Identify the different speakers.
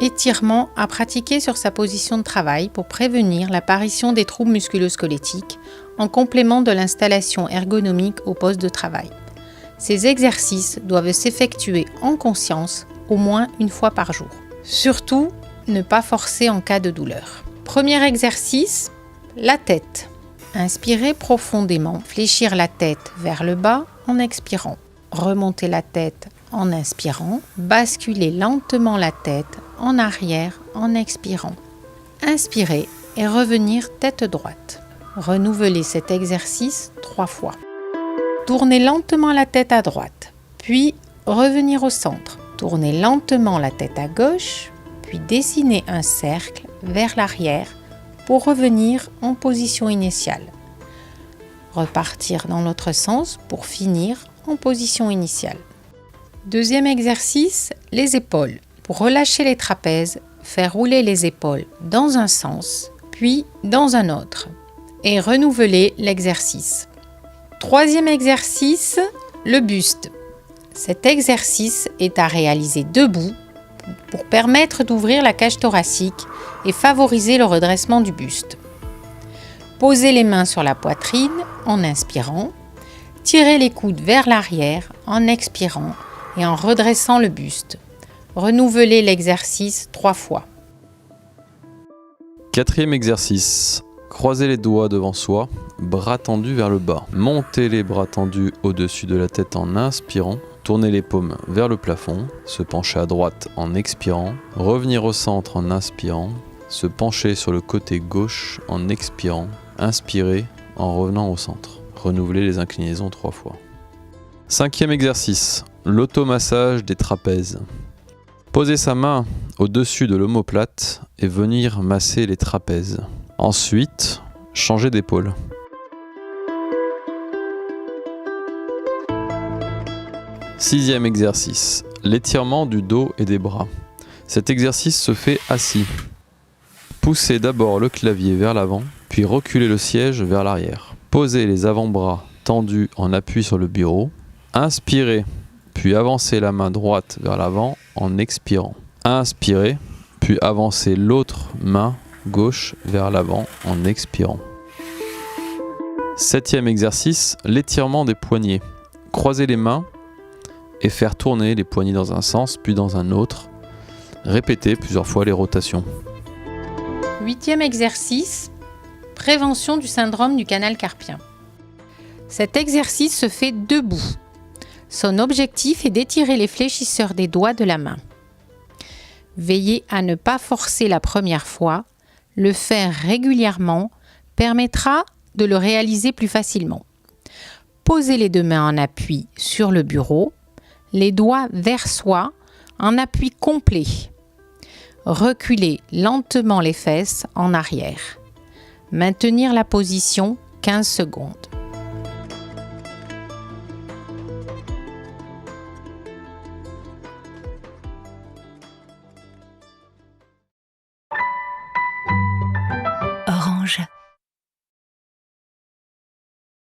Speaker 1: étirements à pratiquer sur sa position de travail pour prévenir l'apparition des troubles musculo-squelettiques en complément de l'installation ergonomique au poste de travail. Ces exercices doivent s'effectuer en conscience au moins une fois par jour. Surtout, ne pas forcer en cas de douleur. Premier exercice, la tête. Inspirez profondément, fléchir la tête vers le bas en expirant. Remonter la tête en inspirant, basculer lentement la tête en arrière en expirant. Inspirez et revenir tête droite. Renouvelez cet exercice 3 fois. Tournez lentement la tête à droite, puis revenir au centre. Tournez lentement la tête à gauche, puis dessinez un cercle vers l'arrière pour revenir en position initiale. Repartir dans l'autre sens pour finir en position initiale. Deuxième exercice, les épaules. Pour relâcher les trapèzes, faire rouler les épaules dans un sens, puis dans un autre, et renouveler l'exercice. Troisième exercice, le buste. Cet exercice est à réaliser debout pour permettre d'ouvrir la cage thoracique et favoriser le redressement du buste. Posez les mains sur la poitrine en inspirant, tirez les coudes vers l'arrière en expirant et en redressant le buste. Renouvelez l'exercice 3 fois.
Speaker 2: Quatrième exercice. Croisez les doigts devant soi, bras tendus vers le bas. Montez les bras tendus au-dessus de la tête en inspirant. Tournez les paumes vers le plafond. Se pencher à droite en expirant. Revenir au centre en inspirant. Se pencher sur le côté gauche en expirant. Inspirez en revenant au centre. Renouvelez les inclinaisons 3 fois. Cinquième exercice. L'automassage des trapèzes. Posez sa main au-dessus de l'omoplate et venir masser les trapèzes. Ensuite, changez d'épaule. Sixième exercice, l'étirement du dos et des bras. Cet exercice se fait assis. Poussez d'abord le clavier vers l'avant, puis reculez le siège vers l'arrière. Posez les avant-bras tendus en appui sur le bureau. Inspirez, puis avancez la main droite vers l'avant en expirant. Inspirez, puis avancez l'autre main gauche vers l'avant en expirant. Septième exercice, l'étirement des poignets. Croisez les mains et faire tourner les poignets dans un sens puis dans un autre. Répétez plusieurs fois les rotations.
Speaker 1: Huitième exercice, prévention du syndrome du canal carpien. Cet exercice se fait debout. Son objectif est d'étirer les fléchisseurs des doigts de la main. Veillez à ne pas forcer la première fois. Le faire régulièrement permettra de le réaliser plus facilement. Posez les 2 mains en appui sur le bureau, les doigts vers soi en appui complet. Reculez lentement les fesses en arrière. Maintenir la position 15 secondes.